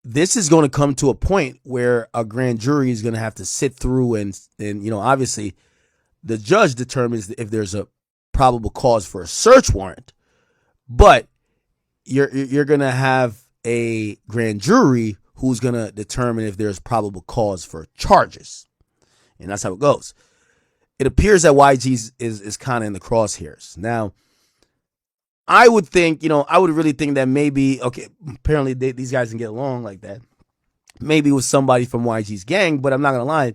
this is going to come to a point where a grand jury is going to have to sit through and obviously the judge determines if there's a probable cause for a search warrant, but you're going to have a grand jury who's going to determine if there's probable cause for charges. And that's how it goes. It appears that YG is kind of in the crosshairs. Now, I would think, I would really think that maybe, okay, apparently these guys can get along like that. Maybe it was somebody from YG's gang, but I'm not gonna lie.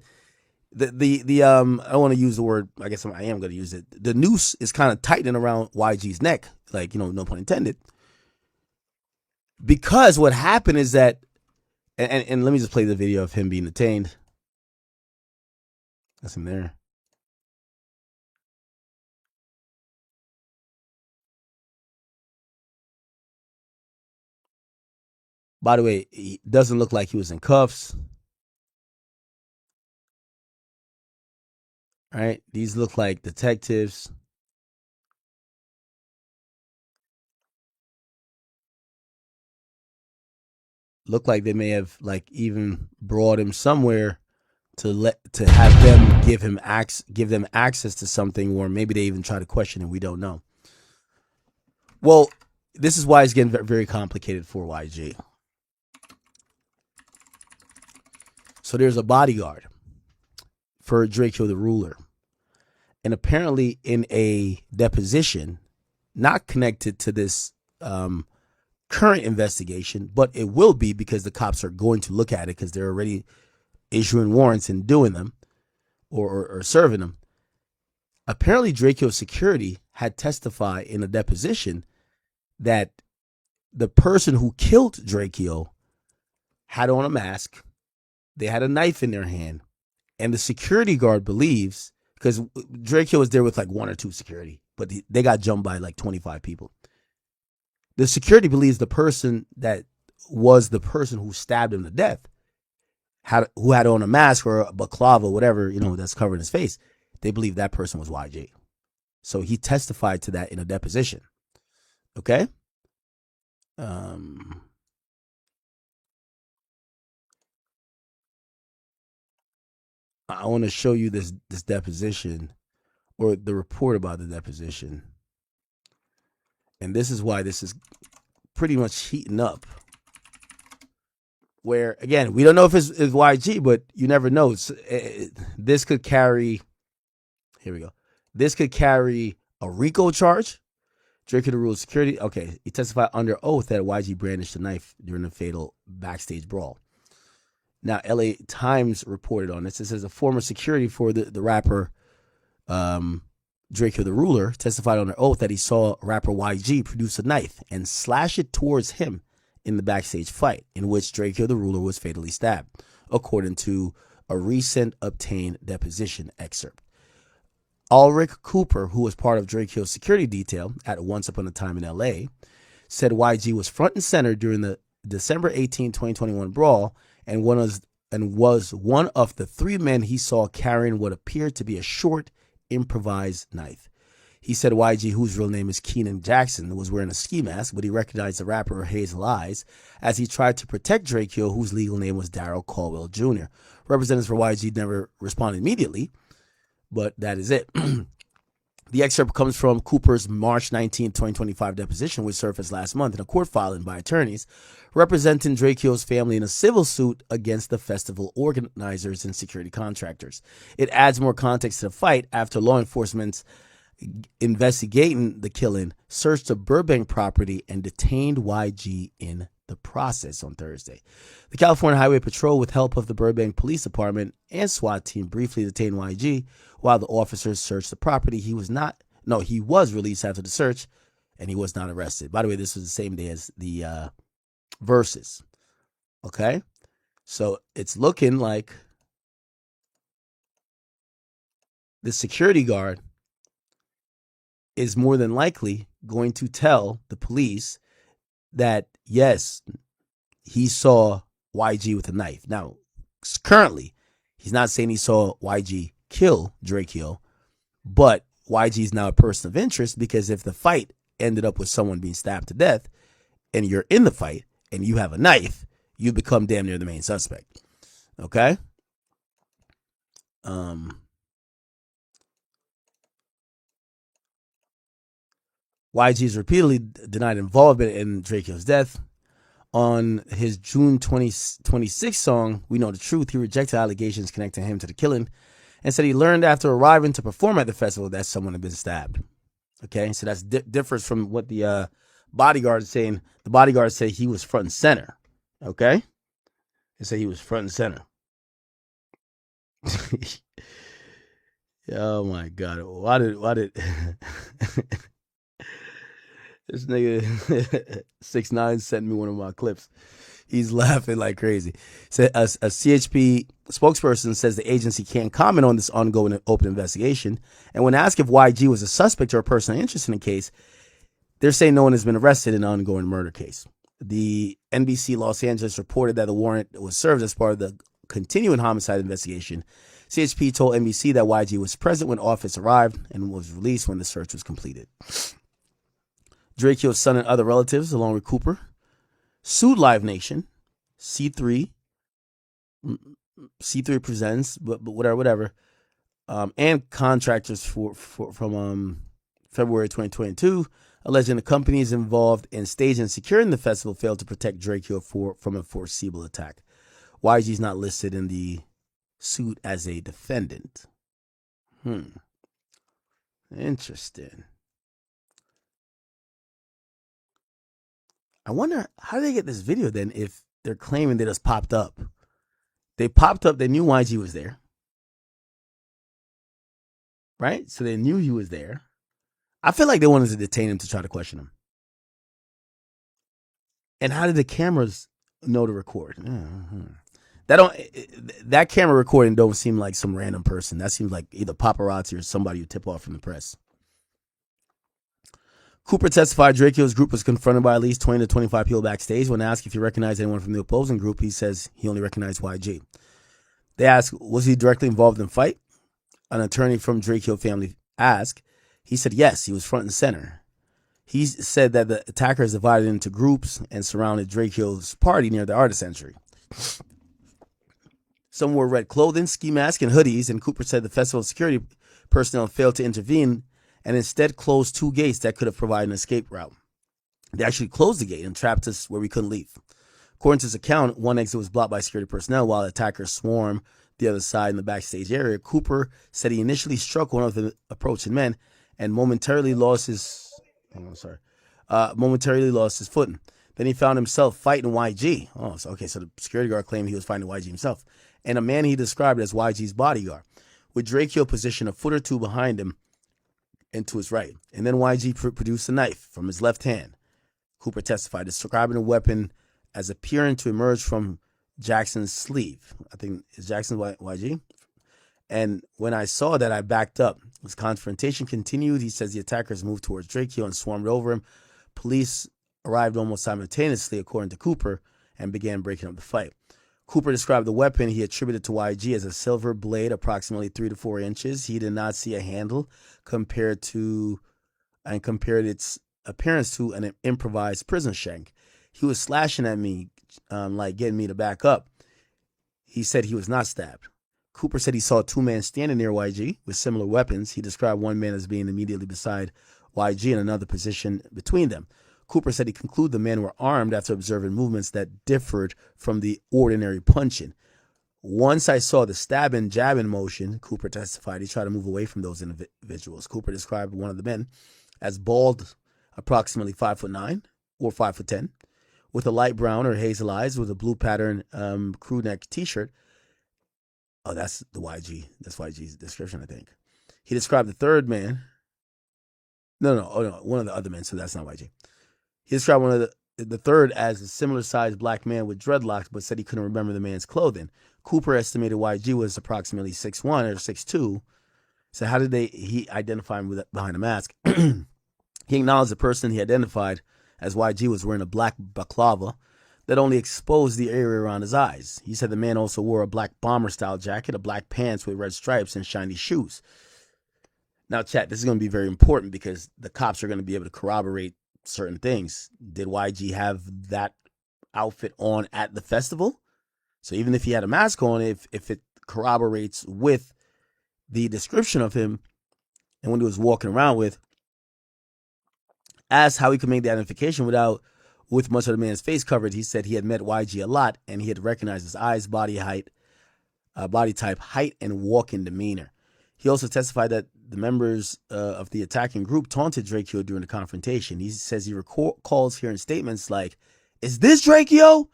I don't want to use the word. I guess I am gonna use it. The noose is kind of tightening around YG's neck, like no pun intended. Because what happened is that, and let me just play the video of him being detained. That's him there. By the way, he doesn't look like he was in cuffs. Right? These look like detectives. Look like they may have even brought him somewhere to have them give them access to something, or maybe they even try to question him. We don't know. Well, this is why it's getting very complicated for YG. So there's a bodyguard for Drakeo the Ruler. And apparently in a deposition, not connected to this current investigation, but it will be because the cops are going to look at it because they're already issuing warrants and doing them or serving them. Apparently Drakeo security had testified in a deposition that the person who killed Drakeo had on a mask. They had a knife in their hand, and the security guard believes, because Drakeo was there with one or two security, but they got jumped by 25 people. The security believes the person that was the person who stabbed him to death, who had on a mask or a baklava, whatever, that's covering his face. They believe that person was YG. So he testified to that in a deposition. Okay? I want to show you this deposition, or the report about the deposition. And this is why this is pretty much heating up. Where, again, we don't know if it's YG, but you never know. This could carry, here we go. This could carry a RICO charge. Drakeo the Ruler security. Okay, he testified under oath that YG brandished a knife during the fatal backstage brawl. Now, LA Times reported on this. It says a former security for the rapper Drakeo the Ruler testified under oath that he saw rapper YG produce a knife and slash it towards him in the backstage fight, in which Drakeo the Ruler was fatally stabbed, according to a recent obtained deposition excerpt. Ulrich Cooper, who was part of Drakeo's security detail at Once Upon a Time in LA, said YG was front and center during the December 18, 2021 brawl, and was one of the three men he saw carrying what appeared to be a short, improvised knife. He said YG, whose real name is Keenan Jackson, was wearing a ski mask, but he recognized the rapper Hazel Eyes as he tried to protect Drakeo, whose legal name was Darryl Caldwell Jr. Representatives for YG never responded immediately, but that is it. The excerpt comes from Cooper's March 19, 2025 deposition, which surfaced last month in a court filing by attorneys representing Drakeo's family in a civil suit against the festival organizers and security contractors. It adds more context to the fight after law enforcement investigating the killing searched the Burbank property and detained YG in the process on Thursday. The California Highway Patrol, with help of the Burbank Police Department and SWAT team, briefly detained YG while the officers searched the property. He was released after the search, and he was not arrested. By the way, this was the same day as the verses. Okay? So it's looking like the security guard is more than likely going to tell the police that, yes, he saw YG with a knife. Now, currently, he's not saying he saw YG kill Drakeo, but YG is now a person of interest, because if the fight ended up with someone being stabbed to death and you're in the fight and you have a knife, you become damn near the main suspect. Okay? YG's repeatedly denied involvement in Drakeo's death. On his June 2026 song, We Know the Truth, he rejected allegations connecting him to the killing and said he learned after arriving to perform at the festival that someone had been stabbed. Okay, so that's differs from what the bodyguard is saying. The bodyguard said he was front and center. Okay, they say he was front and center. Oh my God! Why did this nigga 6ix9ine sent me one of my clips? He's laughing like crazy. So a CHP spokesperson says the agency can't comment on this ongoing open investigation. And when asked if YG was a suspect or a person interested in the case, they're saying no one has been arrested in an ongoing murder case. The NBC Los Angeles reported that the warrant was served as part of the continuing homicide investigation. CHP told NBC that YG was present when officers arrived and was released when the search was completed. Drakeo's son and other relatives, along with Cooper, sued Live Nation, C3 Presents, but whatever, and contractors from February 2022, alleging the companies involved in staging and securing the festival failed to protect Drakeo from a foreseeable attack. YG is not listed in the suit as a defendant. Interesting. I wonder how did they get this video then if they're claiming they just popped up. They popped up, they knew YG was there. Right? So they knew he was there. I feel like they wanted to detain him to try to question him. And how did the cameras know to record? That camera recording don't seem like some random person. That seems like either paparazzi or somebody who tip off from the press. Cooper testified Drakeo's group was confronted by at least 20 to 25 people backstage. When asked if he recognized anyone from the opposing group, he says he only recognized YG. They asked, was he directly involved in the fight? An attorney from Drakeo family asked. He said yes, he was front and center. He said that the attackers divided into groups and surrounded Drakeo's party near the artist entry. Some wore red clothing, ski masks, and hoodies, and Cooper said the festival security personnel failed to intervene and instead closed two gates that could have provided an escape route. They actually closed the gate and trapped us where we couldn't leave. According to his account, one exit was blocked by security personnel while attackers swarmed the other side in the backstage area. Cooper said he initially struck one of the approaching men and momentarily lost his footing. Then he found himself fighting YG. So the security guard claimed he was fighting YG himself. And a man he described as YG's bodyguard, with Drakeo positioned a foot or two behind him and to his right. And then YG produced a knife from his left hand. Cooper testified, describing the weapon as appearing to emerge from Jackson's sleeve. I think it's Jackson's YG. And when I saw that, I backed up. His confrontation continued. He says the attackers moved towards Drakeo and swarmed over him. Police arrived almost simultaneously, according to Cooper, and began breaking up the fight. Cooper described the weapon he attributed to YG as a silver blade, approximately 3 to 4 inches. He did not see a handle compared its appearance to an improvised prison shank. He was slashing at me, like getting me to back up. He said he was not stabbed. Cooper said he saw two men standing near YG with similar weapons. He described one man as being immediately beside YG and another position between them. Cooper said he concluded the men were armed after observing movements that differed from the ordinary punching. Once I saw the stabbing, jabbing motion, Cooper testified, he tried to move away from those individuals. Cooper described one of the men as bald, approximately 5'9" or 5'10", with a light brown or hazel eyes, with a blue pattern crew neck t-shirt. Oh, that's the YG. That's YG's description, I think. He described the third man. No, one of the other men, so that's not YG. He described one of the third as a similar-sized black man with dreadlocks, but said he couldn't remember the man's clothing. Cooper estimated YG was approximately 6'1" or 6'2". So how did he identify him behind a mask? He acknowledged the person he identified as YG was wearing a black baklava that only exposed the area around his eyes. He said the man also wore a black bomber-style jacket, a black pants with red stripes, and shiny shoes. Now, chat, this is going to be very important because the cops are going to be able to corroborate certain things. Did YG have that outfit on at the festival. So even if he had a mask on, if it corroborates with the description of him and when he was walking around with, asked how he could make the identification with much of the man's face covered, he said he had met YG a lot and he had recognized his eyes, body type, height, and walking demeanor. He also testified that the members of the attacking group taunted Drakeo during the confrontation. He says he recalls hearing statements like, "Is this Drakeo?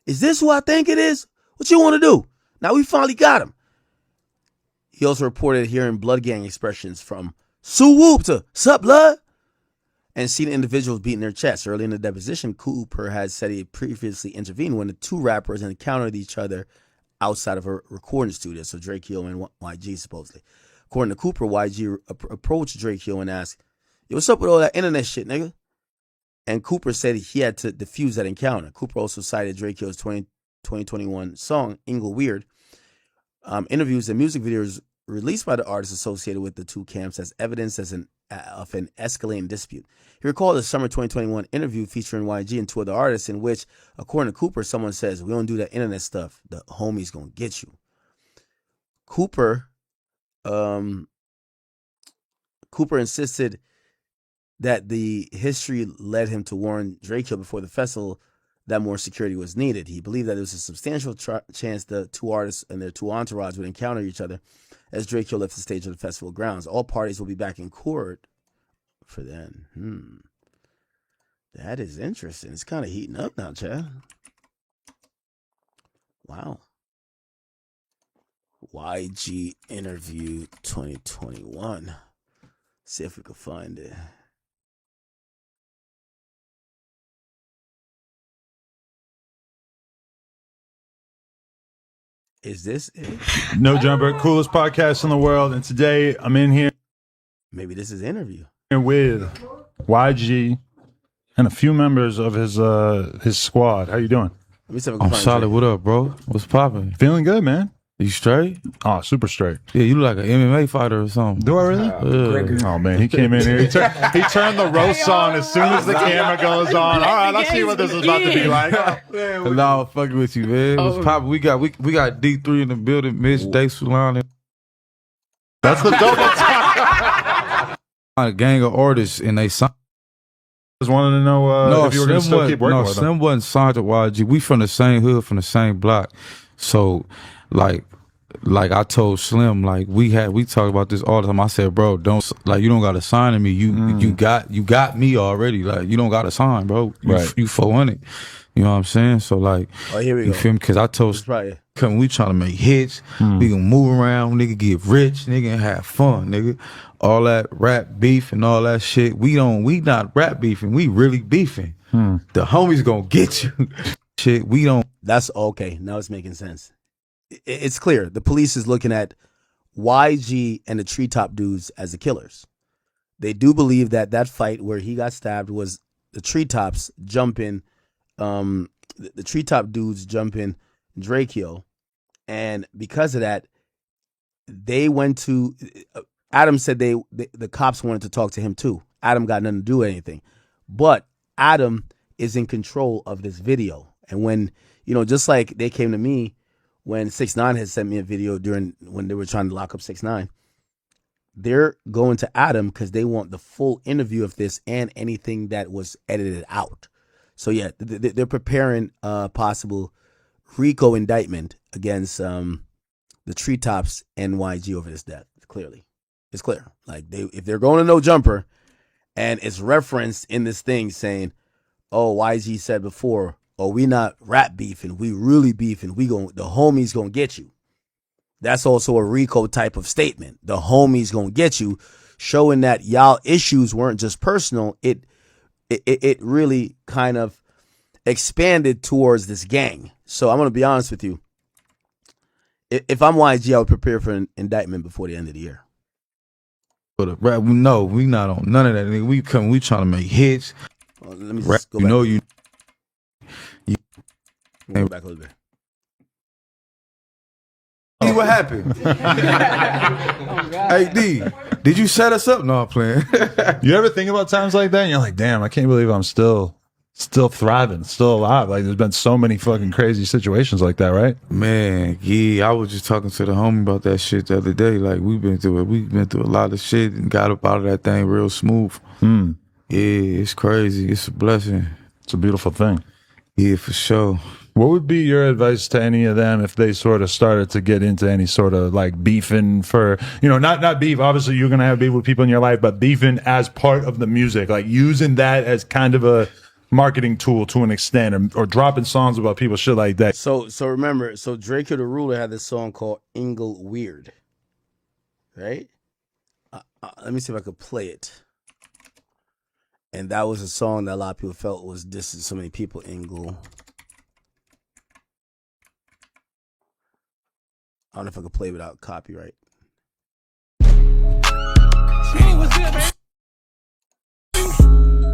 Is this who I think it is? What you want to do? Now we finally got him." He also reported hearing blood gang expressions from "Sue Whoop" to "Sup, blood," and seen individuals beating their chests. Early in the deposition, Cooper had said he had previously intervened when the two rappers encountered each other outside of a recording studio. So Drakeo and YG supposedly. According to Cooper, YG approached Drakeo and asked, "Yo, what's up with all that internet shit, nigga?" And Cooper said he had to defuse that encounter. Cooper also cited Drakeo's 2021 song, Ingle Weird, interviews and music videos released by the artists associated with the two camps as evidence of an escalating dispute. He recalled a summer 2021 interview featuring YG and two other artists in which, according to Cooper, someone says, "We don't do that internet stuff. The homie's gonna get you." Cooper insisted that the history led him to warn Drakeo before the festival that more security was needed. He believed that there was a substantial chance the two artists and their two entourages would encounter each other as Drakeo left the stage of the festival grounds. All parties will be back in court for then. That is interesting. It's kind of heating up now, Chad. Wow. YG interview 2021. See if we can find it. Is this it? No Jumper, coolest podcast in the world. And today I'm in here. Maybe this is interview. With YG and a few members of his squad. How you doing? Let me see if I can I'm find solid. Drake. What up, bro? What's poppin'? Feeling good, man. You straight? Oh, super straight. Yeah, you look like an MMA fighter or something. Do I really? Oh, man. He came in here. He turned the roast on as soon as the camera goes on. All right, let's see what this is about to be like. Nah, I'm fucking with you, man. What's poppin'? We got D3 in the building. Mitch, Day Solana. That's the double time. A gang of artists, and they signed. I just wanted to know if you were going to still keep working with them. No, Slim wasn't signed to YG. We from the same hood, from the same block. So, like I told Slim, like we talk about this all the time. I said, bro, you don't gotta sign to me. You got me already. Like you don't gotta sign, bro. You 400. You know what I'm saying? So like, Here we you go. feel me? Cause I told Right. Slim, we trying to make hits. We gonna move around, nigga, get rich, nigga, and have fun, nigga. All that rap beef and all that shit. We not rap beefing. We really beefing. The homies gonna get you. Shit, we don't. That's okay. Now it's making sense. It's clear. The police is looking at YG and the Treetop dudes as the killers. They do believe that fight where he got stabbed was the Treetops jumping, the Treetop dudes jumping Drakeo. And because of that, they went to, Adam said the cops wanted to talk to him too. Adam got nothing to do with anything. But Adam is in control of this video. And when, just like they came to me when 6ix9ine had sent me a video when they were trying to lock up 6ix9ine, they're going to Adam because they want the full interview of this and anything that was edited out. So yeah, they're preparing a possible RICO indictment against the Treetops and YG over this death. Clearly, it's clear. Like if they're going to No Jumper, and it's referenced in this thing saying, "Oh, YG said before, oh, we not rap beefing, we really beefing. The homies gonna get you." That's also a RICO type of statement. The homies gonna get you, showing that y'all issues weren't just personal. It really kind of expanded towards this gang. So I'm gonna be honest with you. If I'm YG, I would prepare for an indictment before the end of the year. But no, we not on none of that. Nigga. We trying to make hits. Let me just go back. Go back a little bit. See what happened? Hey D, did you set us up? No, I'm playing. You ever think about times like that and you're like, damn, I can't believe I'm still still thriving, still alive. Like there's been so many fucking crazy situations like that, right? Man, yeah, I was just talking to the homie about that shit the other day. Like we've been through a lot of shit and got up out of that thing real smooth. Yeah, it's crazy. It's a blessing. It's a beautiful thing. Yeah, for sure. What would be your advice to any of them if they sort of started to get into any sort of like beefing for, you know, not beef, obviously you're going to have beef with people in your life, but beefing as part of the music, like using that as kind of a marketing tool to an extent, or dropping songs about people, shit like that. So remember, Drakeo the Ruler had this song called Ingle Weird, right? Let me see if I could play it. And that was a song that a lot of people felt was dissing so many people. Ingle. I don't know if I could play without copyright.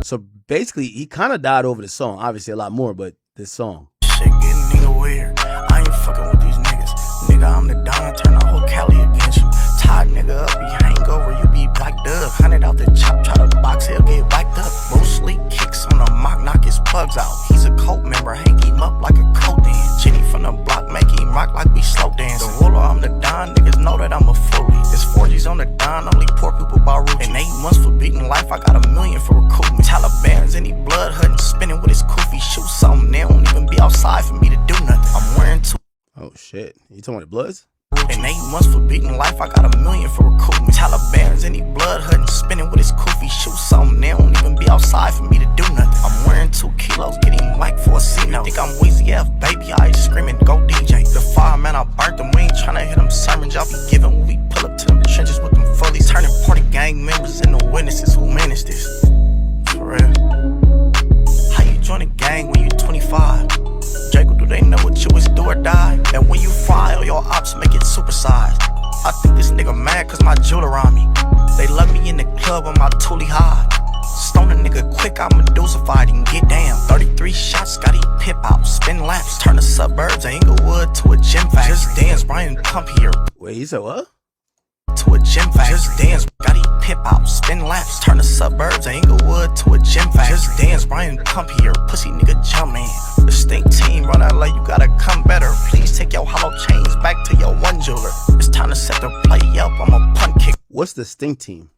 So basically, he kind of died over the song. Obviously, a lot more, but this song. Shit getting nigga weird. I ain't fucking with these niggas. Nigga, I'm the Don. Turn the whole Cali against you. Tied nigga up, you hang over, you be black dove. 100 out the chop, try to box, he'll get whacked up. Bruce Lee kicks on the mock, knock his plugs out. He's a cult member, hang him up like a coat then. Jenny from the block, make him rock like we slow dance. The ruler, I'm the Don, niggas know that I'm a fully. It's 4G's on the Don, only poor people buy roots. And 8 months for beating life, I got $1 million for recruitment. Taliban's in he blood hunting, spinning with his koofy. Shoot something, they don't even be outside for me to do nothing. I'm wearing two. Oh shit, you talking about the Bloods? In 8 months for beating life, I got $1 million for recruitment. Taliban's in he blood hunting, spinning with his koofy. Shoot something, they don't even be outside for me to do nothing. I'm wearing 2 kilos, getting whacked for a C-note. Think I'm Weezy F, baby, I ain't screaming, go DJ. The fire, man, I burnt them, we ain't tryna hit them sermons. Y'all be giving when we pull up to them trenches with them fullies. Turning party gang members into witnesses, who managed this? For real. How you join a gang when you 25? Jacob, do they know what you is, do or die? And when you file, your ops make it supersized. I think this nigga mad cause my jeweler on me. They love me in the club with my toolie high. Stone a nigga quick, I'm Medusified and get down. 33 shots, got he pip out, spin laps. Turn the suburbs of Inglewood to a gym factory. Just dance, Brian Pump here. Wait, he said what? To a gym factory. Just dance, got he pip out, spin laps. Turn the suburbs of Inglewood to a gym factory. Just dance, Brian Pump here, pussy nigga jump man. The stink team run out like you gotta come better. Please take your hollow chains back to your one jeweler. It's time to set the play up, I'm a punt kick. What's the stink team?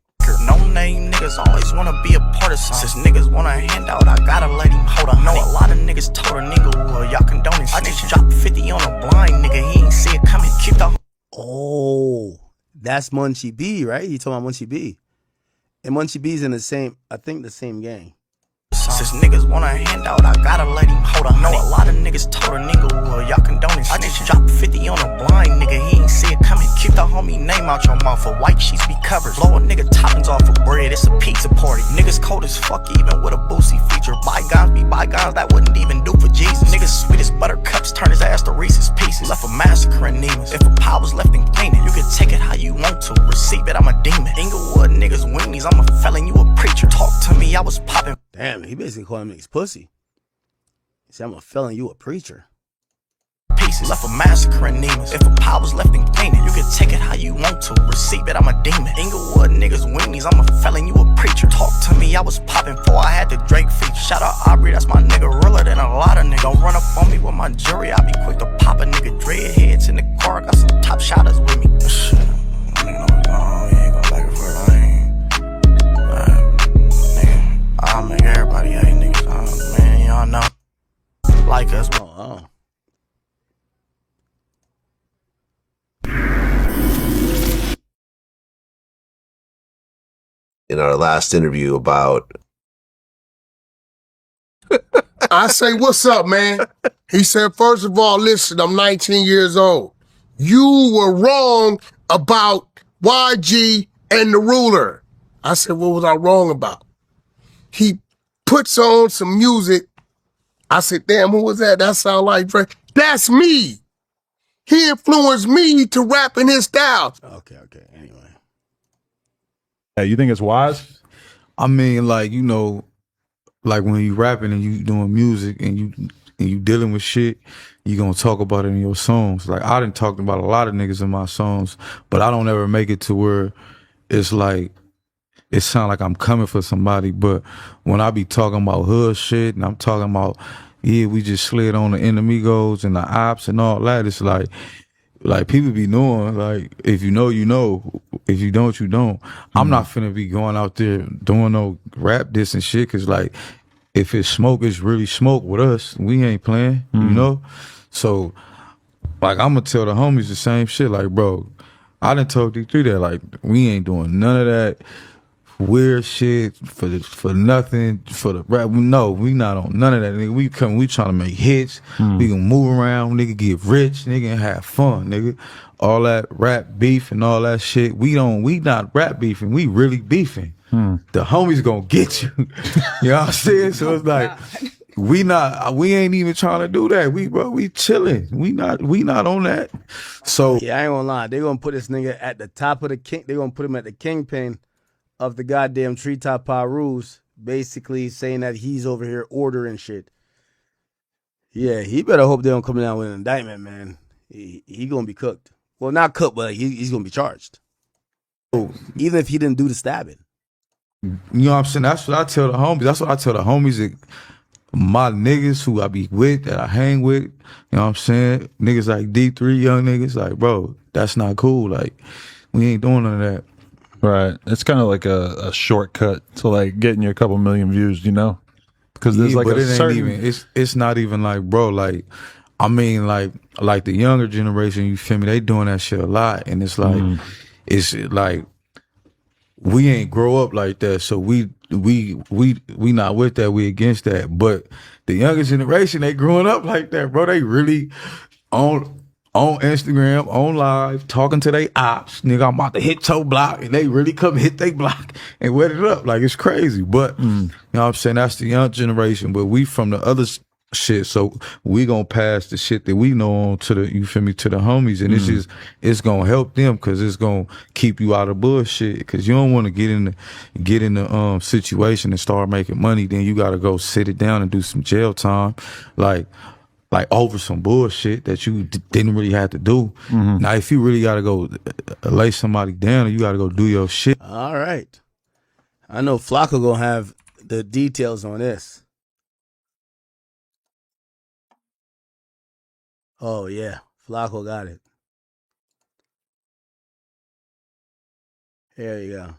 No name niggas always wanna be a part of something. Since niggas want a handout, I gotta let him hold a honey. Know a lot of niggas told a nigga, well, y'all condoning snitching. I just dropped 50 on a blind nigga, he ain't see it coming. Keep the Oh, that's Munchie B, right? You talking about Munchie B? And Munchie B's in the same, I think the same gang. Since niggas want a handout, I gotta let him hold a honey. Know a lot of niggas told a nigga, well, y'all condoning snitching. I just dropped 50 on a blind nigga, he ain't see it coming. Keep the homie name out your mouth, for white sheets be covered. Blow a nigga toppings off of bread, it's a pizza party. Niggas cold as fuck, even with a boosie feature. Bygones be bygones, that wouldn't even do for Jesus. Niggas sweet as buttercups, turn his ass to Reese's Pieces. Left a massacre in Nemus. If a pile was left in cleaning, you can take it how you want to. Receive it, I'm a demon. Inglewood niggas weenies, I'm a felon, you a preacher. Talk to me, I was popping. Damn, he basically called him niggas pussy. He said, I'm a felon, you a preacher. Pieces. Left a massacre in Nemus. If a pile was left in cleaning, you can take it how you want to. Receive it, I'm a demon. Inglewood niggas weenies, I'm a felon, you a preacher. Talk to me, I was popping before I had the Drake feature. Shout out Aubrey, that's my nigga, realer than a lot of niggas. Don't run up on me with my jury, I be quick to pop a nigga. Dreadheads in the car, got some top shotters with me. Shit, nigga know gone, he ain't gon' like it for a lane. Nigga, I'll make everybody hate niggas, man, y'all know. Like us, Oh. In our last interview about I say, what's up, man? He said, first of all, listen, I'm 19 years old. You were wrong about YG and the Ruler. I said, what was I wrong about? He puts on some music. I said, damn, who was that? That sound like Drake. That's me. He influenced me to rap in his style. Okay, anyway. Hey, you think it's wise? I mean, like, you know, like when you rapping and you doing music and you dealing with shit, you gonna talk about it in your songs. Like I done talked about a lot of niggas in my songs, but I don't ever make it to where it's like it sound like I'm coming for somebody, but when I be talking about hood shit and I'm talking about, yeah, we just slid on the enemigos and the ops and all that, it's like people be knowing, like, if you know, you know. If you don't, you don't. I'm not finna be going out there doing no rap diss and shit, cause like, if it's smoke, it's really smoke with us. We ain't playing, you know? So, like, I'm gonna tell the homies the same shit. Like, bro, I done told D3 that, like, we ain't doing none of that weird shit for nothing, for the rap. No, we not on none of that, nigga. We trying to make hits. We gonna move around, nigga, get rich, nigga, and have fun, nigga. All that rap beef and all that shit. We not rap beefing, we really beefing. The homies gonna get you. You know what I'm saying? So it's like, we ain't even trying to do that. We chilling. We not on that. So Yeah, I ain't gonna lie. They're gonna put this nigga at the top of the king. They're gonna put him at the kingpin of the goddamn Treetop Pirus, basically saying that he's over here ordering shit. Yeah, he better hope they don't come down with an indictment, man. He gonna be cooked. Well, not cooked, but he's gonna be charged. Even if he didn't do the stabbing. you know what I'm saying? That's what I tell the homies. That's what I tell the homies that my niggas who I be with, that I hang with, you know what I'm saying? Niggas like D3, young niggas, like, bro, that's not cool. Like, we ain't doing none of that. Right. It's kind of like a shortcut to like getting you a couple million views, you know? Because there's like but a it ain't certain... even, it's not even like, bro, like, I mean, like the younger generation, you feel me? They doing that shit a lot. And it's like, it's like, we ain't grow up like that, so we not with that. We against that. But the younger generation, they growing up like that, bro. They really on Instagram, on live, talking to they ops. Nigga, I'm about to hit your block, and they really come hit they block and wet it up. Like, it's crazy. But you know what I'm saying? That's the young generation. But we from the other shit, so we gonna pass the shit that we know on to the, you feel me, to the homies, and it's gonna help them, because it's gonna keep you out of bullshit, because you don't want to get in the situation and start making money, then you gotta go sit it down and do some jail time, like over some bullshit that you didn't really have to do. Now, if you really gotta go lay somebody down, you gotta go do your shit. All right. I know Flocko gonna have the details on this. Oh, yeah. Flacco got it. There you go.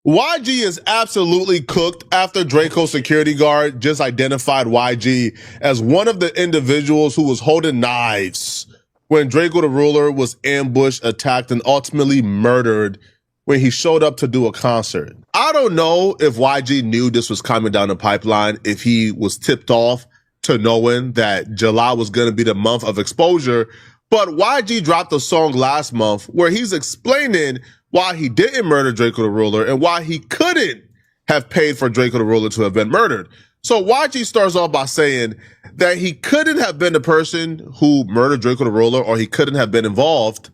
YG is absolutely cooked after Draco's security guard just identified YG as one of the individuals who was holding knives when Drakeo the Ruler was ambushed, attacked, and ultimately murdered when he showed up to do a concert. I don't know if YG knew this was coming down the pipeline, if he was tipped off to knowing that July was going to be the month of exposure. But YG dropped a song last month where he's explaining why he didn't murder Drakeo the Ruler and why he couldn't have paid for Drakeo the Ruler to have been murdered. So YG starts off by saying that he couldn't have been the person who murdered Drakeo the Ruler, or he couldn't have been involved,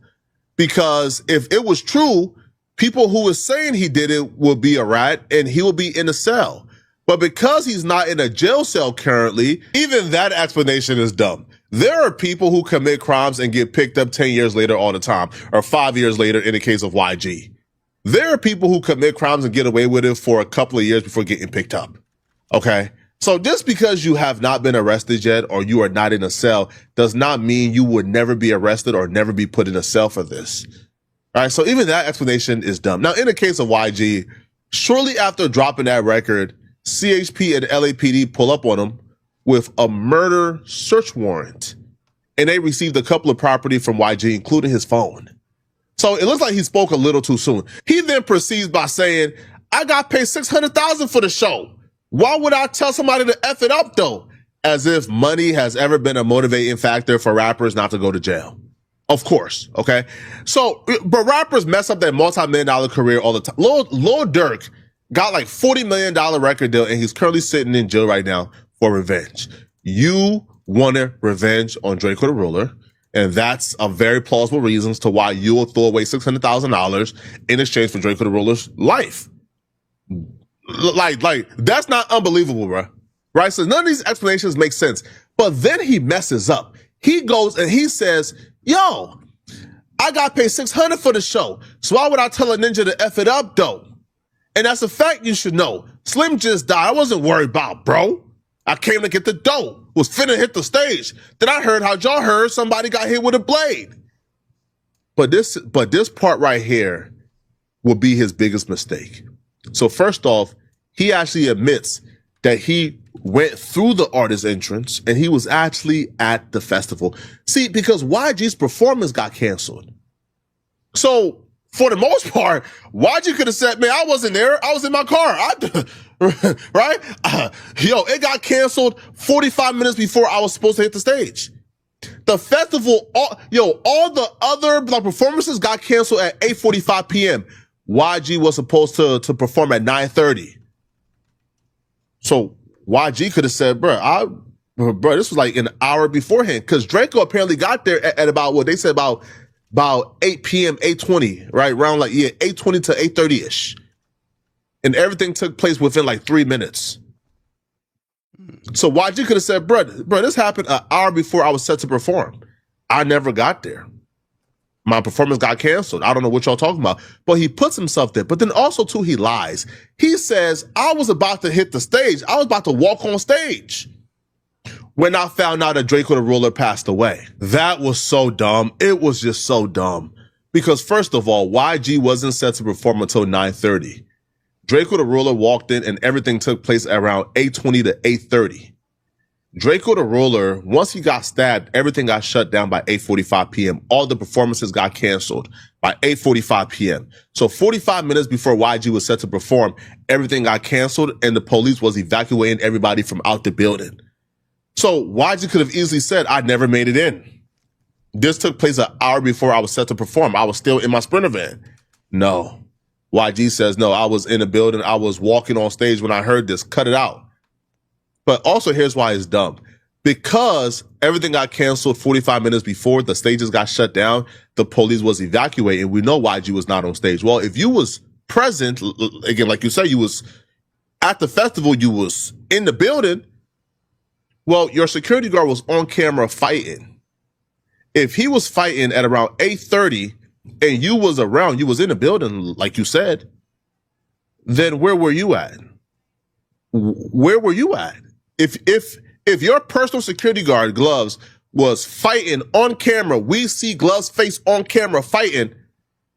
because if it was true, people who was saying he did it would be a rat and he will be in a cell. But because he's not in a jail cell currently, even that explanation is dumb. There are people who commit crimes and get picked up 10 years later all the time, or 5 years later in the case of YG. There are people who commit crimes and get away with it for a couple of years before getting picked up. Okay? So just because you have not been arrested yet, or you are not in a cell, does not mean you would never be arrested or never be put in a cell for this. All right? So even that explanation is dumb. Now, in the case of YG, shortly after dropping that record, CHP and LAPD pull up on him with a murder search warrant, and they received a couple of property from YG, including his phone. So it looks like he spoke a little too soon. He then proceeds by saying, I got paid $600,000 for the show. Why would I tell somebody to F it up though? As if money has ever been a motivating factor for rappers not to go to jail. Of course, okay? So, but rappers mess up their multi-million dollar career all the time. Lil Durk got like $40 million record deal, and he's currently sitting in jail right now for revenge. You wanted revenge on Drakeo the Ruler, and that's a very plausible reasons to why you will throw away $600,000 in exchange for Drakeo the Ruler's life. Like that's not unbelievable, bro. Right? So none of these explanations make sense. But then he messes up. He goes and he says, yo, I got paid $600 for the show. So why would I tell a ninja to F it up though? And that's a fact you should know. Slim just died. I wasn't worried about, bro. I came to get the dough. Was finna hit the stage. Then I heard how y'all heard somebody got hit with a blade. But this part right here will be his biggest mistake. So first off, he actually admits that he went through the artist entrance and he was actually at the festival. See, because YG's performance got canceled. So for the most part, YG could have said, man, I wasn't there. I was in my car. Right? It got canceled 45 minutes before I was supposed to hit the stage. The festival, all the other performances got canceled at 8:45 p.m. YG was supposed to perform at 9:30. So YG could have said, bro, this was like an hour beforehand, because Draco apparently got there at about what they said about 8 p.m., 8:20, right? Around 8:20 to 8:30-ish. And everything took place within 3 minutes. So YG could have said, bro, this happened an hour before I was set to perform. I never got there. My performance got canceled. I don't know what y'all talking about. But he puts himself there. But then also, too, he lies. He says, I was about to hit the stage. I was about to walk on stage when I found out that Drakeo the Ruler passed away. That was so dumb. It was just so dumb. Because first of all, YG wasn't set to perform until 9:30. Drakeo the Ruler walked in and everything took place around 8:20 to 8:30. Drakeo the Ruler, once he got stabbed, everything got shut down by 8:45 p.m. All the performances got canceled by 8:45 p.m. So 45 minutes before YG was set to perform, everything got canceled and the police was evacuating everybody from out the building. So YG could have easily said, I never made it in. This took place an hour before I was set to perform. I was still in my Sprinter van. No. YG says, no, I was in the building. I was walking on stage when I heard this. Cut it out. But also, here's why it's dumb. Because everything got canceled 45 minutes before, the stages got shut down, the police was evacuating. We know YG was not on stage. Well, if you was present, again, like you said, you was at the festival, you was in the building, well, your security guard was on camera fighting. If he was fighting at around 8:30 and you was around, you was in the building, like you said, then where were you at? Where were you at? If your personal security guard, Gloves, was fighting on camera, we see Gloves' face on camera fighting,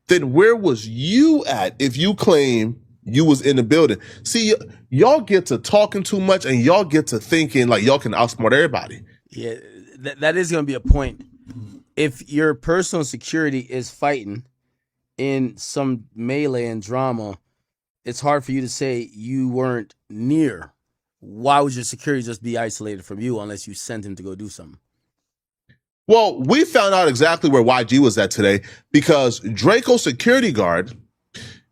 then where was you at if you claim you was in the building? See, y'all get to talking too much and y'all get to thinking like y'all can outsmart everybody. Yeah, that is going to be a point. If your personal security is fighting in some melee and drama, it's hard for you to say you weren't near. Why would your security just be isolated from you unless you sent him to go do something? Well, we found out exactly where YG was at today because Draco's security guard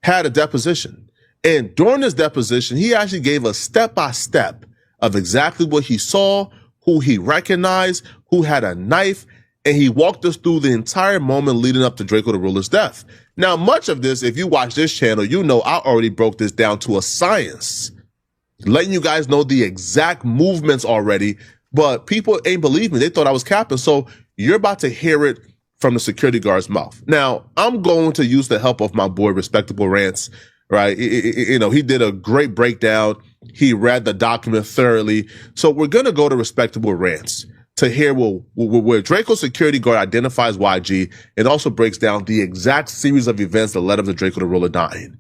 had a deposition. And during this deposition, he actually gave a step-by-step of exactly what he saw, who he recognized, who had a knife, and he walked us through the entire moment leading up to Drakeo the Ruler's death. Now, much of this, if you watch this channel, you know I already broke this down to a science, letting you guys know the exact movements already, but people ain't believe me. They thought I was capping. So you're about to hear it from the security guard's mouth. Now, I'm going to use the help of my boy, Respectable Rants, right? He did a great breakdown. He read the document thoroughly. So we're going to go to Respectable Rants to hear where Draco's security guard identifies YG and also breaks down the exact series of events that led up to Drakeo the Ruler dying.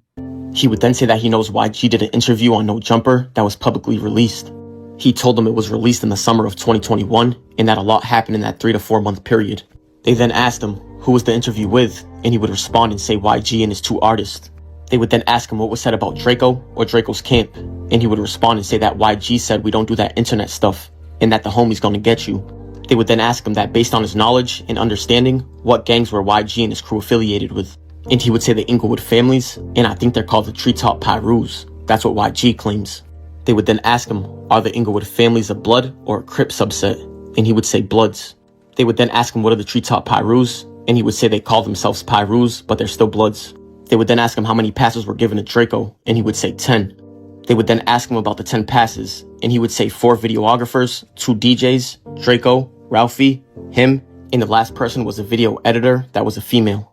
He would then say that he knows YG did an interview on No Jumper that was publicly released. He told them it was released in the summer of 2021 and that a lot happened in that 3 to 4 month period. They then asked him who was the interview with, and he would respond and say YG and his 2 artists. They would then ask him what was said about Drakeo or Draco's camp, and he would respond and say that YG said we don't do that internet stuff and that the homie's gonna get you. They would then ask him that based on his knowledge and understanding, what gangs were YG and his crew affiliated with. And he would say the Inglewood families, and I think they're called the Treetop Pyrus. That's what YG claims. They would then ask him, are the Inglewood families a Blood or a Crip subset? And he would say Bloods. They would then ask him what are the Treetop Pyrus, and he would say they call themselves Pyrus, but they're still Bloods. They would then ask him how many passes were given to Drakeo, and he would say 10. They would then ask him about the 10 passes, and he would say 4 videographers, 2 DJs, Drakeo, Ralphie, him, and the last person was a video editor that was a female.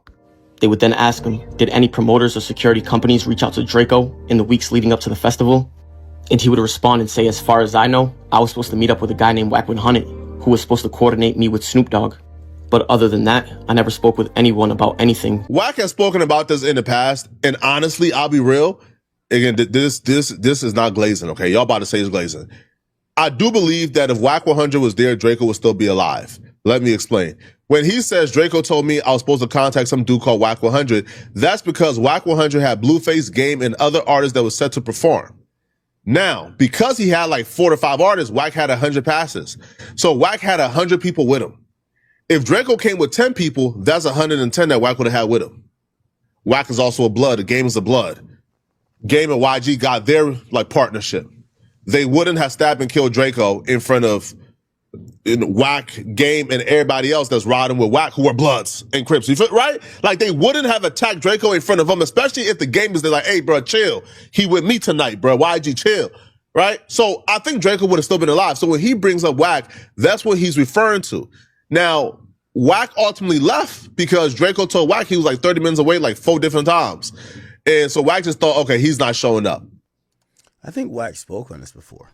They would then ask him, did any promoters or security companies reach out to Draco in the weeks leading up to the festival? And he would respond and say, as far as I know, I was supposed to meet up with a guy named Wack 100, who was supposed to coordinate me with Snoop Dogg. But other than that, I never spoke with anyone about anything. Wack has spoken about this in the past, and honestly, I'll be real. Again, this is not glazing, okay? Y'all about to say it's glazing. I do believe that if Wack 100 was there, Draco would still be alive. Let me explain. When he says Draco told me I was supposed to contact some dude called Wack 100, that's because Wack 100 had Blueface, Game, and other artists that was set to perform. Now, because he had like 4 to 5 artists, Wack had 100 passes. So Wack had 100 people with him. If Draco came with 10 people, that's 110 that Wack would have had with him. Wack is also a blood. The Game is a blood. Game and YG got their like partnership. They wouldn't have stabbed and killed Draco in front of Wack, Game, and everybody else that's riding with Wack who are Bloods and Crips. You feel, right? Like they wouldn't have attacked Draco in front of him, especially if the Game is there like, hey, bro, chill. He with me tonight, bro. YG, chill. Right? So I think Draco would have still been alive. So when he brings up Wack, that's what he's referring to. Now, Wack ultimately left because Draco told Wack he was like 30 minutes away like 4 different times. And so Wack just thought, okay, he's not showing up. I think Wack spoke on this before.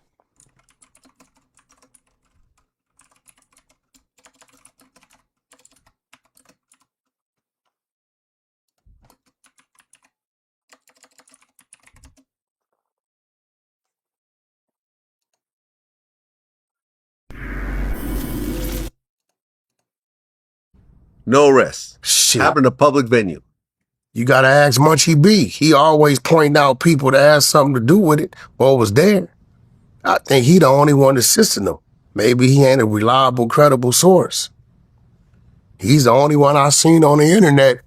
No arrests. Shit. Happened in a public venue. You gotta ask Munchie B. He always point out people that had something to do with it or was there. I think he the only one assisting them. Maybe he ain't a reliable, credible source. He's the only one I seen on the internet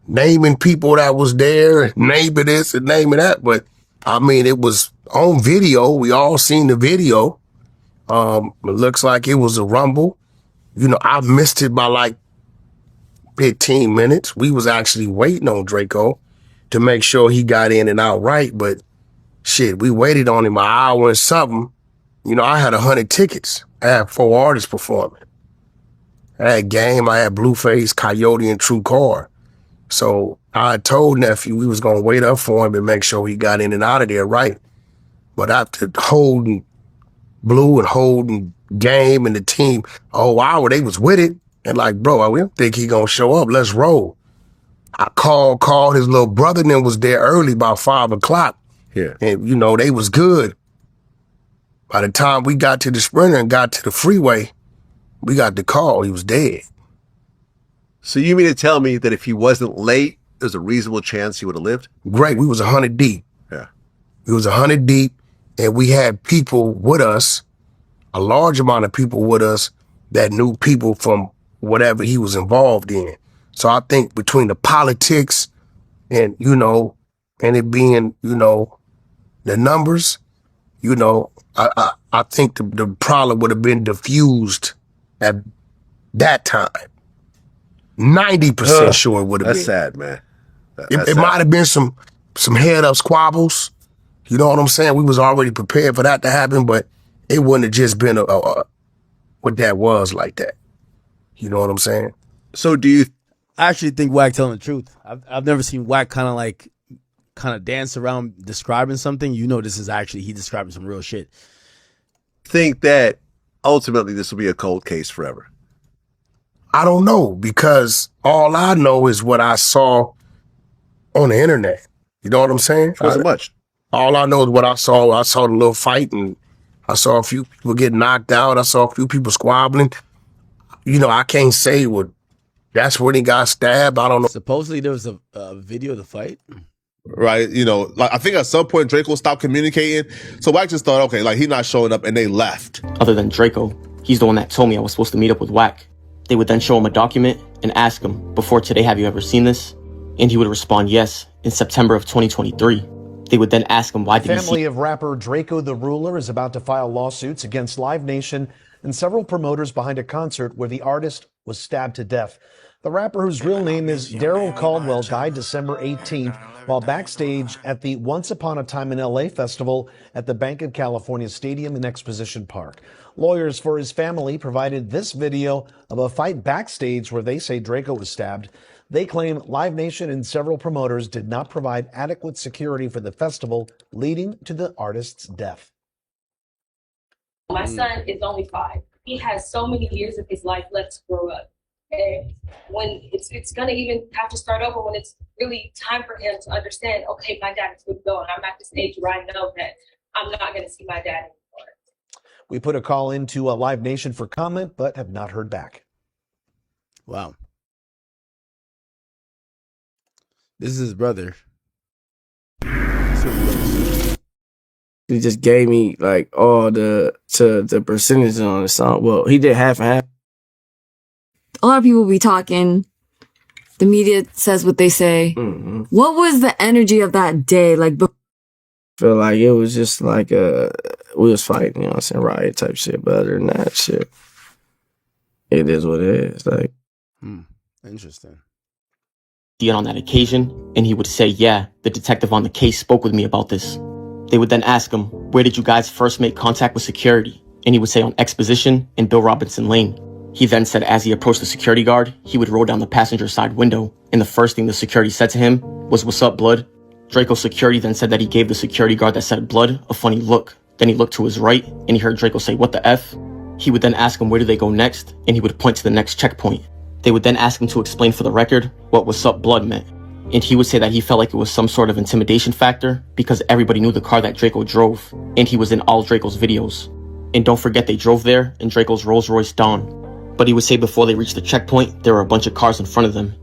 naming people that was there, naming this and naming that. But I mean, it was on video. We all seen the video. It looks like it was a rumble. You know, I missed it by like 15 minutes. We was actually waiting on Draco to make sure he got in and out right, but shit, we waited on him an hour and something. You know, I had 100 tickets. I had 4 artists performing. I had Game, I had Blueface, Coyote, and True Car. So I told Nephew we was gonna wait up for him and make sure he got in and out of there right. But after holding Blue and holding Game and the team a whole hour, they was with it. And like, bro, we don't think he gonna show up. Let's roll. I called his little brother and then was there early, about 5 o'clock. Yeah. And, you know, they was good. By the time we got to the Sprinter and got to the freeway, we got the call. He was dead. So you mean to tell me that if he wasn't late, there's a reasonable chance he would have lived? Great. We was 100 deep. Yeah. We was 100 deep, and we had people with us, a large amount of people with us that knew people from whatever he was involved in. So I think between the politics and, you know, and it being, you know, the numbers, you know, I think the problem would have been diffused at that time. 90% sure it would have been. That's sad, man. It might have been some head up squabbles. You know what I'm saying? We was already prepared for that to happen, but it wouldn't have just been what that was like that. You know what I'm saying? So do you... I actually think Wack telling the truth. I've never seen Wack kind of dance around describing something. You know, this is actually he describing some real shit. think that ultimately this will be a cold case forever? I don't know, because all I know is what I saw on the internet. You know what I'm saying? Wasn't much. All I know is what I saw. I saw the little fight, and I saw a few people get knocked out. I saw a few people squabbling. You know, I can't say what. That's when he got stabbed. I don't know. Supposedly there was a video of the fight. Right, you know, like I think at some point Draco stopped communicating, so Wack just thought, okay, like he's not showing up, and they left. Other than Draco, he's the one that told me I was supposed to meet up with Wack. They would then show him a document and ask him, before today, have you ever seen this? And he would respond, yes, in September of 2023. They would then ask him, why did he see... Family of rapper Drakeo the Ruler is about to file lawsuits against Live Nation and several promoters behind a concert where the artist was stabbed to death. The rapper, whose real name is Daryl Caldwell, died December 18th while backstage at the Once Upon a Time in LA festival at the Bank of California Stadium in Exposition Park. Lawyers for his family provided this video of a fight backstage where they say Draco was stabbed. They claim Live Nation and several promoters did not provide adequate security for the festival, leading to the artist's death. My son is only 5. He has so many years of his life left to grow up. And when it's going to even have to start over when it's really time for him to understand, okay, my dad is moved on. I'm at the stage where I know that I'm not going to see my dad anymore. We put a call into Live Nation for comment, but have not heard back. Wow. This is his brother. He just gave me like all the percentage on the song. Well, he did half and half. A lot of people be talking. The media says what they say. Mm-hmm. What was the energy of that day? Like, Feel like it was just like we was fighting, you know what I'm saying, riot type shit. But other than that shit, it is what it is. Like, Interesting. On that occasion, and he would say, yeah, the detective on the case spoke with me about this. They would then ask him, where did you guys first make contact with security? And he would say on Exposition and Bill Robinson Lane. He then said as he approached the security guard, he would roll down the passenger side window, and the first thing the security said to him was, what's up, blood? Draco's security then said that he gave the security guard that said blood a funny look. Then he looked to his right, and he heard Draco say, what the F? He would then ask him where do they go next, and he would point to the next checkpoint. They would then ask him to explain for the record what what's up blood meant. And he would say that he felt like it was some sort of intimidation factor because everybody knew the car that Draco drove, and he was in all Draco's videos. And don't forget they drove there in Draco's Rolls Royce Dawn. But he would say before they reached the checkpoint, there were a bunch of cars in front of them.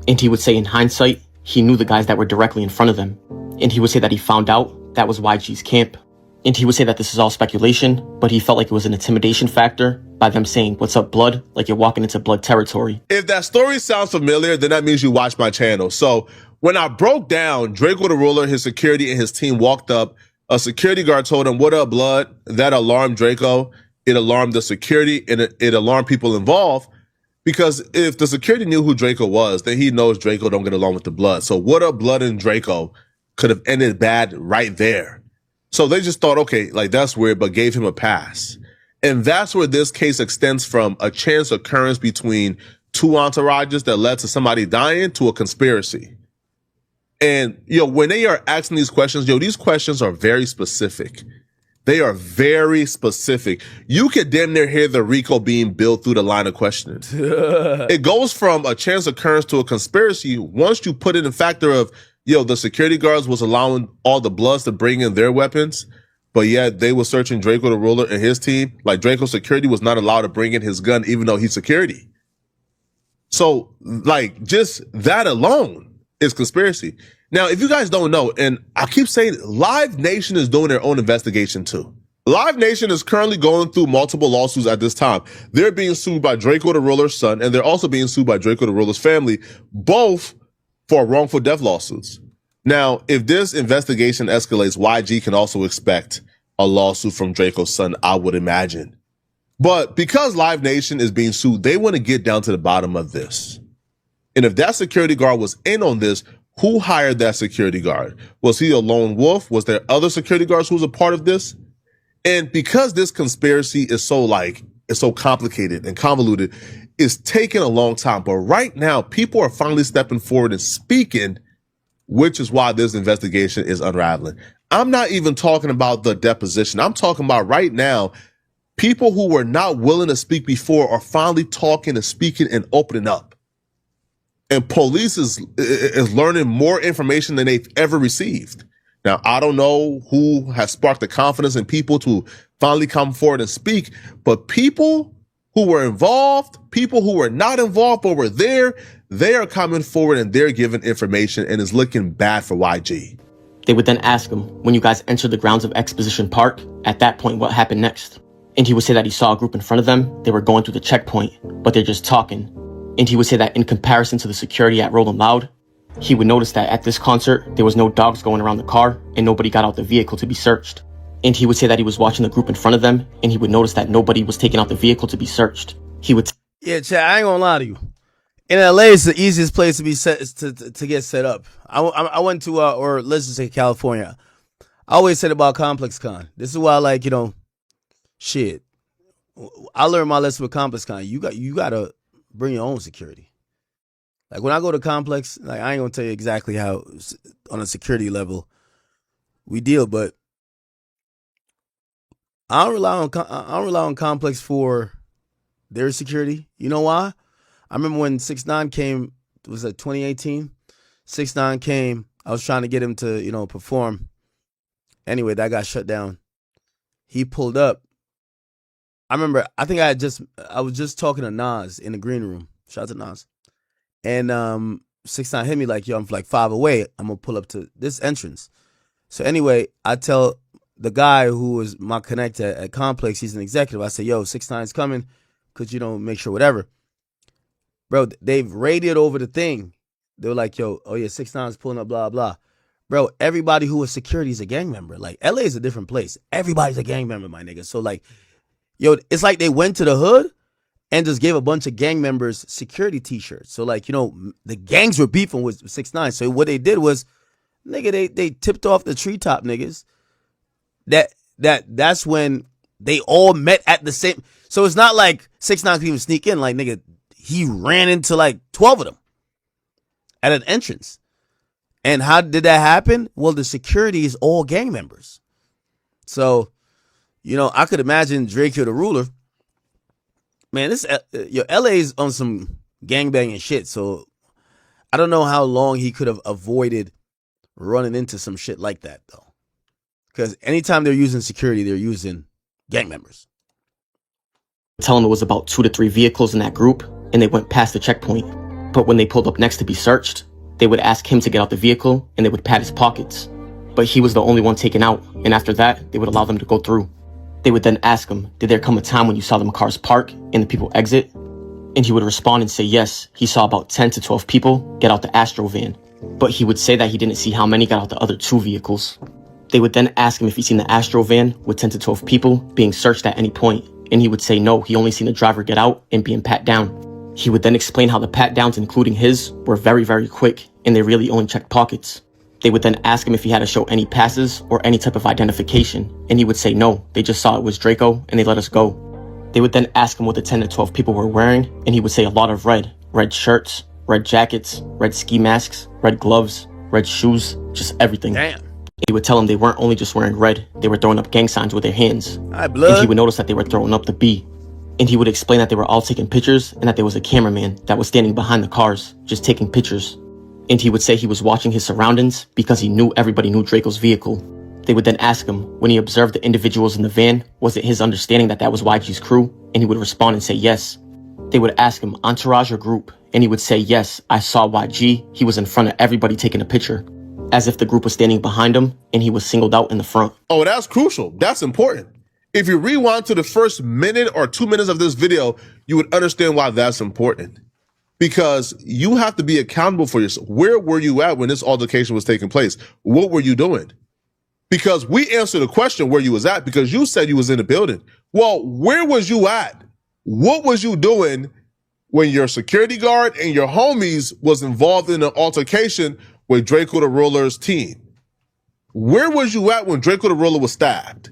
And he would say in hindsight, he knew the guys that were directly in front of them. And he would say that he found out that was YG's camp. And he would say that this is all speculation, but he felt like it was an intimidation factor by them saying, what's up, blood? Like you're walking into blood territory. If that story sounds familiar, then that means you watch my channel. So when I broke down, Drakeo the Ruler, his security, and his team walked up. A security guard told him, what up, blood? That alarmed Draco. It alarmed the security, and it alarmed people involved. Because if the security knew who Draco was, then he knows Draco don't get along with the blood. So what up, blood and Draco could have ended bad right there. So they just thought, okay, like that's weird, but gave him a pass. And that's where this case extends from a chance occurrence between two entourages that led to somebody dying to a conspiracy. And, when they are asking these questions, these questions are very specific. They are very specific. You could damn near hear the RICO being built through the line of questioning. It goes from a chance occurrence to a conspiracy once you put in the factor of, the security guards was allowing all the Bloods to bring in their weapons, but yet they were searching Drakeo the Ruler and his team. Like Draco's security was not allowed to bring in his gun, even though he's security. So, like, just that alone is conspiracy. Now, if you guys don't know, and I keep saying Live Nation is doing their own investigation too. Live Nation is currently going through multiple lawsuits at this time. They're being sued by Drakeo the Ruler's son, and they're also being sued by Drakeo the Ruler's family, both for wrongful death lawsuits. Now, if this investigation escalates, YG can also expect a lawsuit from Draco's son, I would imagine. But because Live Nation is being sued, they want to get down to the bottom of this. And if that security guard was in on this, who hired that security guard? Was he a lone wolf? Was there other security guards who was a part of this? And because this conspiracy is so complicated and convoluted, it's taken a long time. But right now, people are finally stepping forward and speaking, which is why this investigation is unraveling. I'm not even talking about the deposition. I'm talking about right now, people who were not willing to speak before are finally talking and speaking and opening up. And police is learning more information than they've ever received. Now, I don't know who has sparked the confidence in people to finally come forward and speak, but people who were involved, people who were not involved but were there, they are coming forward and they're giving information, and it's looking bad for YG. They would then ask him, when you guys entered the grounds of Exposition Park, at that point, what happened next? And he would say that he saw a group in front of them. They were going through the checkpoint, but they're just talking. And he would say that in comparison to the security at Rolling Loud, he would notice that at this concert, there was no dogs going around the car and nobody got out the vehicle to be searched. And he would say that he was watching the group in front of them, and he would notice that nobody was taking out the vehicle to be searched. He would Yeah, Chad, I ain't gonna lie to you. In LA, it's the easiest place to be set to get set up. I went to or let's just say California. I always said about Complex Con. This is why I like, shit. I learned my lesson with Complex Con. You gotta bring your own security. Like when I go to Complex, like I ain't gonna tell you exactly how on a security level we deal, but I don't rely on Complex for their security. You know why? I remember when 6ix9ine came. Was it 2018? 6ix9ine came. I was trying to get him to perform. Anyway, that got shut down. He pulled up. I remember. I think I was just talking to Nas in the green room. Shout out to Nas. And 6ix9ine hit me like, yo, I'm like 5 away. I'm gonna pull up to this entrance. So anyway, I tell the guy who was my connect at Complex, he's an executive. I say, yo, 6ix9ine's coming. Could make sure whatever. Bro, they've radioed over the thing. They were like, yo, oh yeah, 6ix9ine's pulling up, blah, blah. Bro, everybody who was security is a gang member. Like, LA is a different place. Everybody's a gang member, my nigga. So like, yo, it's like they went to the hood and just gave a bunch of gang members security t-shirts. So like, the gangs were beefing with 6ix9ine. So what they did was, nigga, they tipped off the treetop niggas. That's when they all met at the same. So it's not like 6ix9ine could even sneak in. Like, nigga, he ran into like 12 of them at an entrance. And how did that happen? Well, the security is all gang members. So, I could imagine Drakeo the Ruler. Man, LA's on some gangbanging shit. So I don't know how long he could have avoided running into some shit like that, though. Because anytime they're using security, they're using gang members. Tell him it was about 2 to 3 vehicles in that group, and they went past the checkpoint. But when they pulled up next to be searched, they would ask him to get out the vehicle, and they would pat his pockets. But he was the only one taken out, and after that, they would allow them to go through. They would then ask him, did there come a time when you saw them cars park and the people exit? And he would respond and say yes, he saw about 10 to 12 people get out the Astro van. But he would say that he didn't see how many got out the other 2 vehicles. They would then ask him if he'd seen the Astro van with 10 to 12 people being searched at any point. And he would say no, he only seen the driver get out and being pat down. He would then explain how the pat downs, including his, were very, very quick, and they really only checked pockets. They would then ask him if he had to show any passes or any type of identification, and he would say no, they just saw it was Drakeo, and they let us go. They would then ask him what the 10 to 12 people were wearing, and he would say a lot of red shirts, red jackets, red ski masks, red gloves, red shoes, just everything. Damn. He would tell him they weren't only just wearing red, they were throwing up gang signs with their hands. Hi, blood. And he would notice that they were throwing up the B. And he would explain that they were all taking pictures and that there was a cameraman that was standing behind the cars, just taking pictures. And he would say he was watching his surroundings because he knew everybody knew Drakeo's vehicle. They would then ask him, when he observed the individuals in the van, was it his understanding that that was YG's crew? And he would respond and say yes. They would ask him, entourage or group? And he would say, yes, I saw YG. He was in front of everybody taking a picture, as if the group was standing behind him and he was singled out in the front. Oh, that's crucial. That's important. If you rewind to the first minute or 2 minutes of this video, you would understand why that's important. Because you have to be accountable for yourself. Where were you at when this altercation was taking place? What were you doing? Because we answered the question where you was at because you said you was in the building. Well, where was you at? What was you doing when your security guard and your homies was involved in an altercation with Drakeo the Ruler's team? Where was you at when Drakeo the Ruler was stabbed?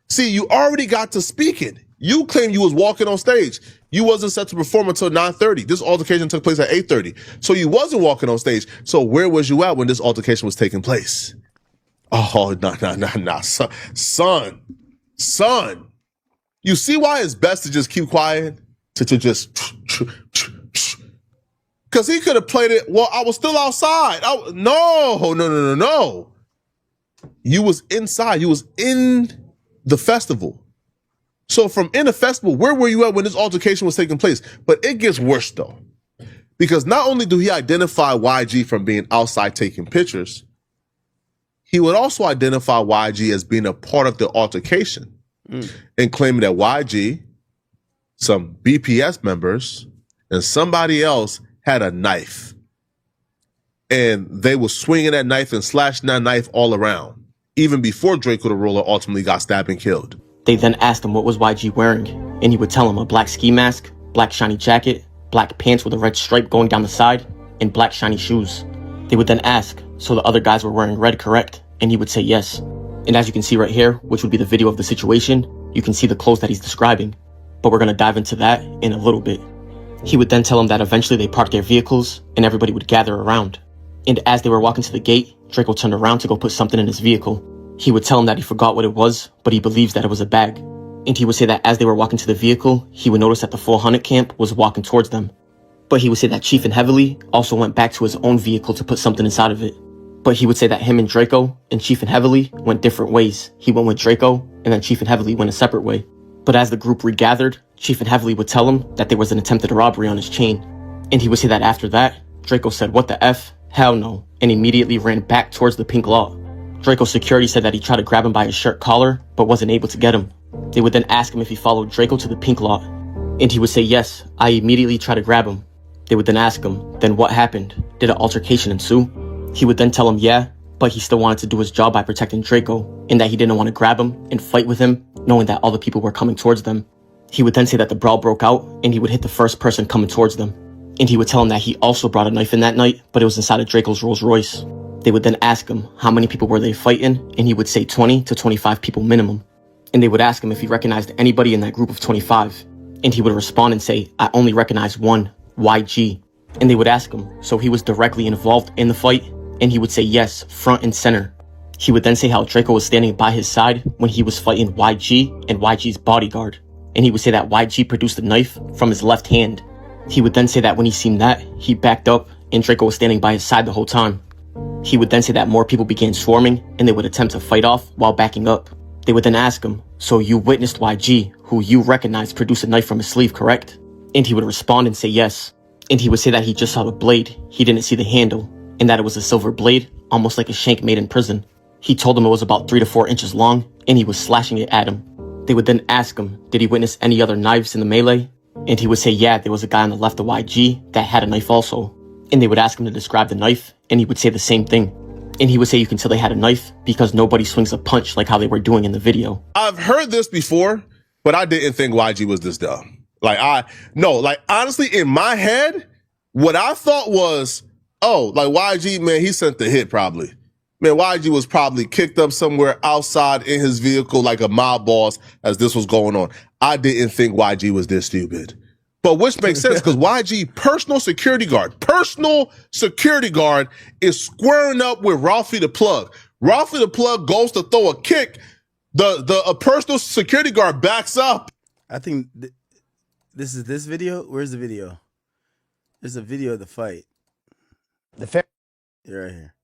See, you already got to speaking. You claimed you was walking on stage. You wasn't set to perform until 9:30. This altercation took place at 8:30. So you wasn't walking on stage. So where was you at when this altercation was taking place? Oh, nah. Son. You see why it's best to just keep quiet? To just... Because he could have played it, well, I was still outside. No. You was inside. You was in the festival. So from in the festival, where were you at when this altercation was taking place? But it gets worse though. Because not only do he identify YG from being outside taking pictures, he would also identify YG as being a part of the altercation and claiming that YG, some BPS members, and somebody else had a knife. And they were swinging that knife and slashing that knife all around, even before Drakeo the Ruler ultimately got stabbed and killed. They then asked him what was YG wearing, and he would tell him a black ski mask, black shiny jacket, black pants with a red stripe going down the side, and black shiny shoes. They would then ask, so the other guys were wearing red, correct? And he would say yes. And as you can see right here, which would be the video of the situation, you can see the clothes that he's describing. But we're going to dive into that in a little bit. He would then tell them that eventually they parked their vehicles and everybody would gather around. And as they were walking to the gate, Draco turned around to go put something in his vehicle. He would tell him that he forgot what it was, but he believes that it was a bag. And he would say that as they were walking to the vehicle, he would notice that the 400 camp was walking towards them. But he would say that Chief and Heavily also went back to his own vehicle to put something inside of it. But he would say that him and Draco and Chief and Heavily went different ways. He went with Draco, and then Chief and Heavily went a separate way. But as the group regathered, Chief and Heavily would tell him that there was an attempted robbery on his chain. And he would say that after that, Draco said, "What the F? Hell no," and immediately ran back towards the pink lot. Draco's security said that he tried to grab him by his shirt collar, but wasn't able to get him. They would then ask him if he followed Draco to the pink lot. And he would say, "Yes, I immediately tried to grab him." They would then ask him, "Then what happened? Did an altercation ensue?" He would then tell him yeah, but he still wanted to do his job by protecting Draco, and that he didn't want to grab him and fight with him, knowing that all the people were coming towards them. He would then say that the brawl broke out, and he would hit the first person coming towards them. And he would tell him that he also brought a knife in that night, but it was inside of Draco's Rolls Royce. They would then ask him how many people were they fighting, and he would say 20 to 25 people minimum. And they would ask him if he recognized anybody in that group of 25. And he would respond and say, "I only recognize one, YG." And they would ask him, so he was directly involved in the fight? And he would say yes, front and center. He would then say how Draco was standing by his side when he was fighting YG and YG's bodyguard. And he would say that YG produced a knife from his left hand. He would then say that when he seen that, he backed up and Draco was standing by his side the whole time. He would then say that more people began swarming and they would attempt to fight off while backing up. They would then ask him, "So you witnessed YG, who you recognized produced a knife from his sleeve, correct?" And he would respond and say yes. And he would say that he just saw the blade, he didn't see the handle, and that it was a silver blade, almost like a shank made in prison. He told him it was about 3 to 4 inches long, and he was slashing it at him. They would then ask him, did he witness any other knives in the melee? And he would say, yeah, there was a guy on the left of YG that had a knife also. And they would ask him to describe the knife, and he would say the same thing. And he would say you can tell they had a knife because nobody swings a punch like how they were doing in the video. I've heard this before, but I didn't think YG was this dumb. Honestly, in my head, what I thought was, oh, like YG, man, he sent the hit probably. Man, YG was probably kicked up somewhere outside in his vehicle like a mob boss as this was going on. I didn't think YG was this stupid. But which makes sense because YG, personal security guard is squaring up with Ralphie the Plug. Ralphie the Plug goes to throw a kick. A personal security guard backs up. I think this is this video. Where's the video? There's a video of the fight. You're right here.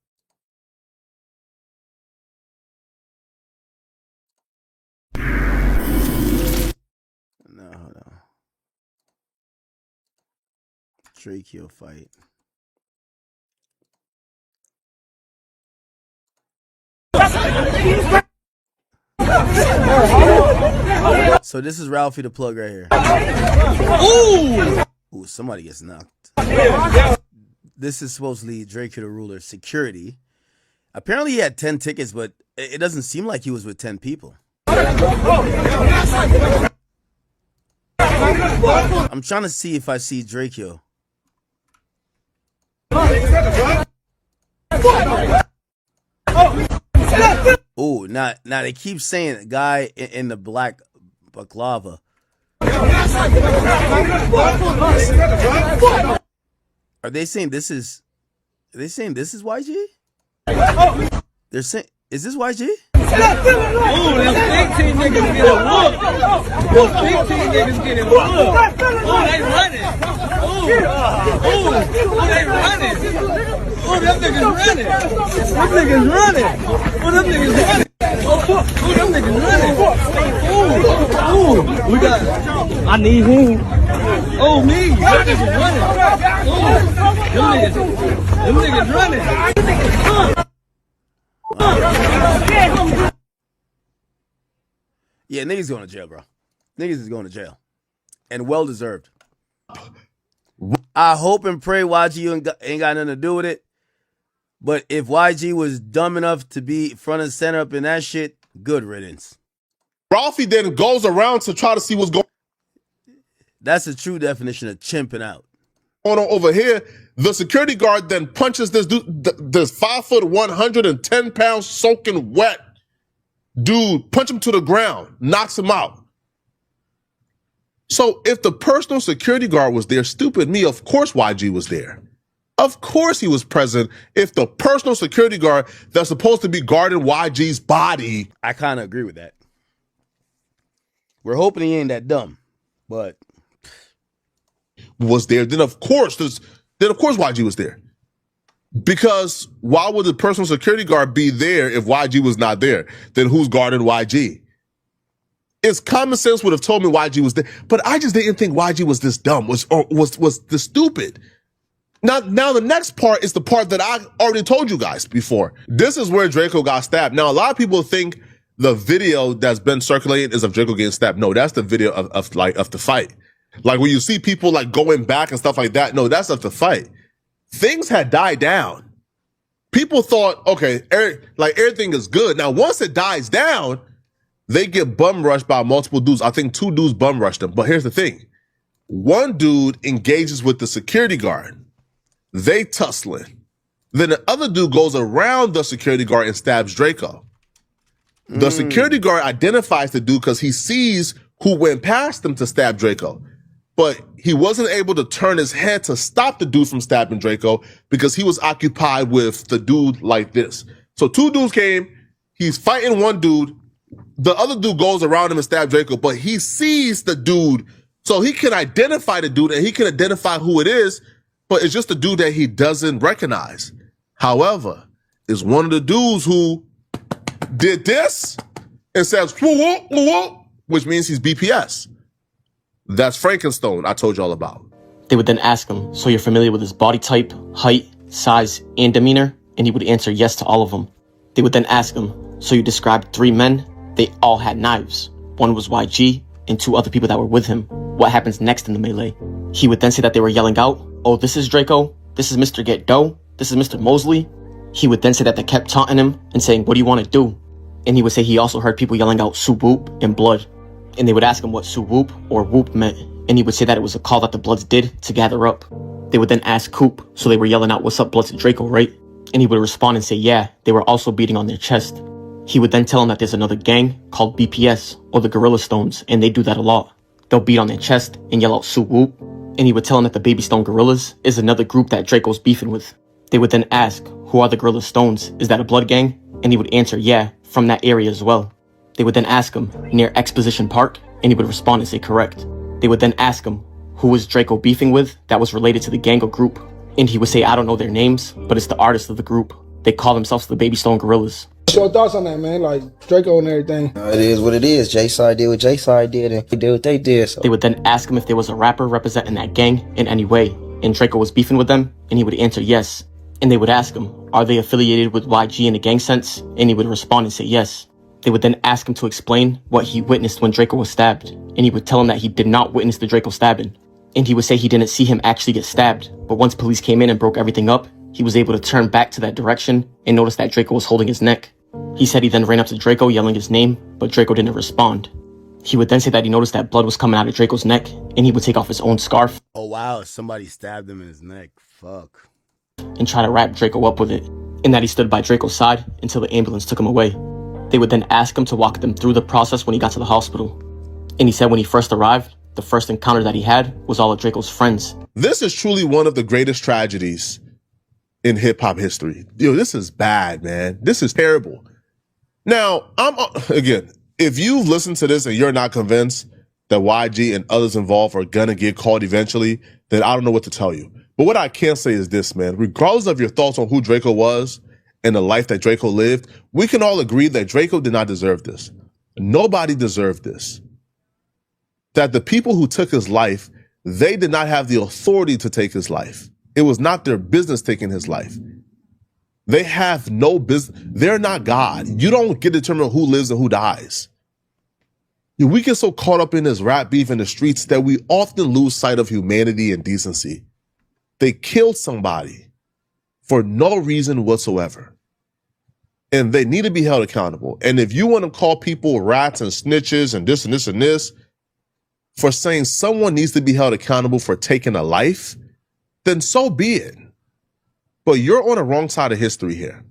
No, hold on. Drakeo fight. So this is Ralphie the Plug right here. Ooh, somebody gets knocked. This is supposedly Drakeo the Ruler security. Apparently he had 10 tickets, but it doesn't seem like he was with 10 people. I'm trying to see if I see Drakeo. Oh, now they keep saying guy in the black baklava. Are they saying this is? Are they saying this is YG? They're saying, is this YG? Ooh, them 15 niggas getting whooped. Them 15 niggas getting whooped. Ooh, they running. Ooh, they running. Ooh, them niggas running. Them niggas running. Ooh, them niggas running. Ooh, them niggas running. Ooh, we got. I need him. Oh, me. Them niggas running. Ooh, them niggas running. Yeah, niggas going to jail, bro. Niggas is going to jail. And well deserved. I hope and pray YG ain't got nothing to do with it. But if YG was dumb enough to be front and center up in that shit, good riddance. Ralphie then goes around to try to see what's going on. That's the true definition of chimping out. On over here, the security guard then punches this dude, this 5 foot 110 pounds soaking wet dude, punch him to the ground, knocks him out. So if the personal security guard was there, stupid me, of course YG was there. Of course he was present. If the personal security guard that's supposed to be guarding YG's body. I kind of agree with that. We're hoping he ain't that dumb, but was there, then of course YG was there. Because why would the personal security guard be there if YG was not there? Then who's guarding YG? It's common sense would have told me YG was there, but I just didn't think YG was this dumb, was this stupid. Now the next part is the part that I already told you guys before. This is where Draco got stabbed. Now a lot of people think the video that's been circulating is of Draco getting stabbed. No, that's the video of the fight. Like when you see people like going back and stuff like that, no, that's of the fight. Things had died down. People thought, okay, everything is good. Now, once it dies down, they get bum rushed by multiple dudes. I think 2 dudes bum rushed them. But here's the thing. One dude engages with the security guard. They tussling. Then the other dude goes around the security guard and stabs Draco. The security guard identifies the dude because he sees who went past him to stab Draco. But he wasn't able to turn his head to stop the dude from stabbing Draco because he was occupied with the dude like this. So 2 dudes came, he's fighting one dude, the other dude goes around him and stabs Draco, but he sees the dude, so he can identify the dude and he can identify who it is, but it's just the dude that he doesn't recognize. However, it's one of the dudes who did this and says, which means he's BPS. That's Frankenstone I told y'all about. They would then ask him, so you're familiar with his body type, height, size, and demeanor? And he would answer yes to all of them. They would then ask him, so you described 3 men? They all had knives. One was YG and 2 other people that were with him. What happens next in the melee? He would then say that they were yelling out, oh, this is Draco, this is Mr. Get Dough, this is Mr. Mosley. He would then say that they kept taunting him and saying, what do you want to do? And he would say he also heard people yelling out Su Whoop and blood. And they would ask him what Su Whoop or Whoop meant. And he would say that it was a call that the Bloods did to gather up. They would then ask Coop, so they were yelling out, what's up, Bloods and Draco, right? And he would respond and say, yeah, they were also beating on their chest. He would then tell him that there's another gang called BPS, or the Gorilla Stones, and they do that a lot. They'll beat on their chest and yell out Su Whoop. And he would tell him that the Baby Stone Gorillas is another group that Draco's beefing with. They would then ask, who are the Gorilla Stones? Is that a blood gang? And he would answer, yeah, from that area as well. They would then ask him, near Exposition Park? And he would respond and say correct. They would then ask him, who was Draco beefing with that was related to the gang or group? And he would say, I don't know their names, but it's the artists of the group. They call themselves the Baby Stone Gorillas. What's your thoughts on that, man? Like, Draco and everything. It is what it is. J-Side did what J-Side did, and they did what they did. So. They would then ask him if there was a rapper representing that gang in any way, and Draco was beefing with them, and he would answer yes. And they would ask him, are they affiliated with YG in a gang sense? And he would respond and say yes. They would then ask him to explain what he witnessed when Draco was stabbed, and he would tell him that he did not witness the Draco stabbing. And he would say he didn't see him actually get stabbed, but once police came in and broke everything up, he was able to turn back to that direction and notice that Draco was holding his neck. He said he then ran up to Draco yelling his name, but Draco didn't respond. He would then say that he noticed that blood was coming out of Draco's neck, and he would take off his own scarf. Oh wow, somebody stabbed him in his neck. Fuck. And try to wrap Draco up with it, and that he stood by Draco's side until the ambulance took him away. They would then ask him to walk them through the process when he got to the hospital. And he said when he first arrived, the first encounter that he had was all of Draco's friends. This is truly one of the greatest tragedies in hip-hop history. Yo, this is bad, man. This is terrible. Now, again, if you've listened to this and you're not convinced that YG and others involved are gonna get caught eventually, then I don't know what to tell you. But what I can say is this, man. Regardless of your thoughts on who Draco was and the life that Draco lived, we can all agree that Draco did not deserve this. Nobody deserved this. That the people who took his life, they did not have the authority to take his life. It was not their business taking his life. They have no business. They're not God. You don't get to determine who lives and who dies. We get so caught up in this rap beef in the streets that we often lose sight of humanity and decency. They killed somebody for no reason whatsoever. And they need to be held accountable. And if you want to call people rats and snitches and this and this and this, for saying someone needs to be held accountable for taking a life, then so be it. But you're on the wrong side of history here.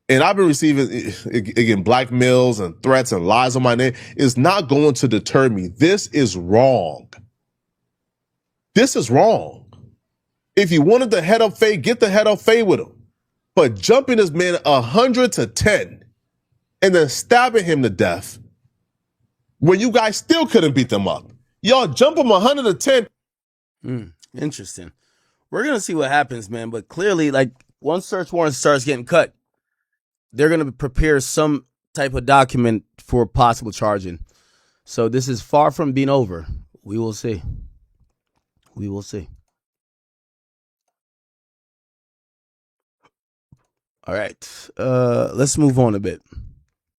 And I've been receiving, again, blackmails and threats and lies on my name. It's not going to deter me. This is wrong. This is wrong. If you wanted the head up fade, get the head up fade with him. But jumping this man 100 to 10 and then stabbing him to death when you guys still couldn't beat them up. Y'all jump him 100 to 10. Interesting. We're going to see what happens, man. But clearly, like, once search warrant starts getting cut, they're going to prepare some type of document for possible charging. So this is far from being over. We will see. We will see. All right. Let's move on a bit.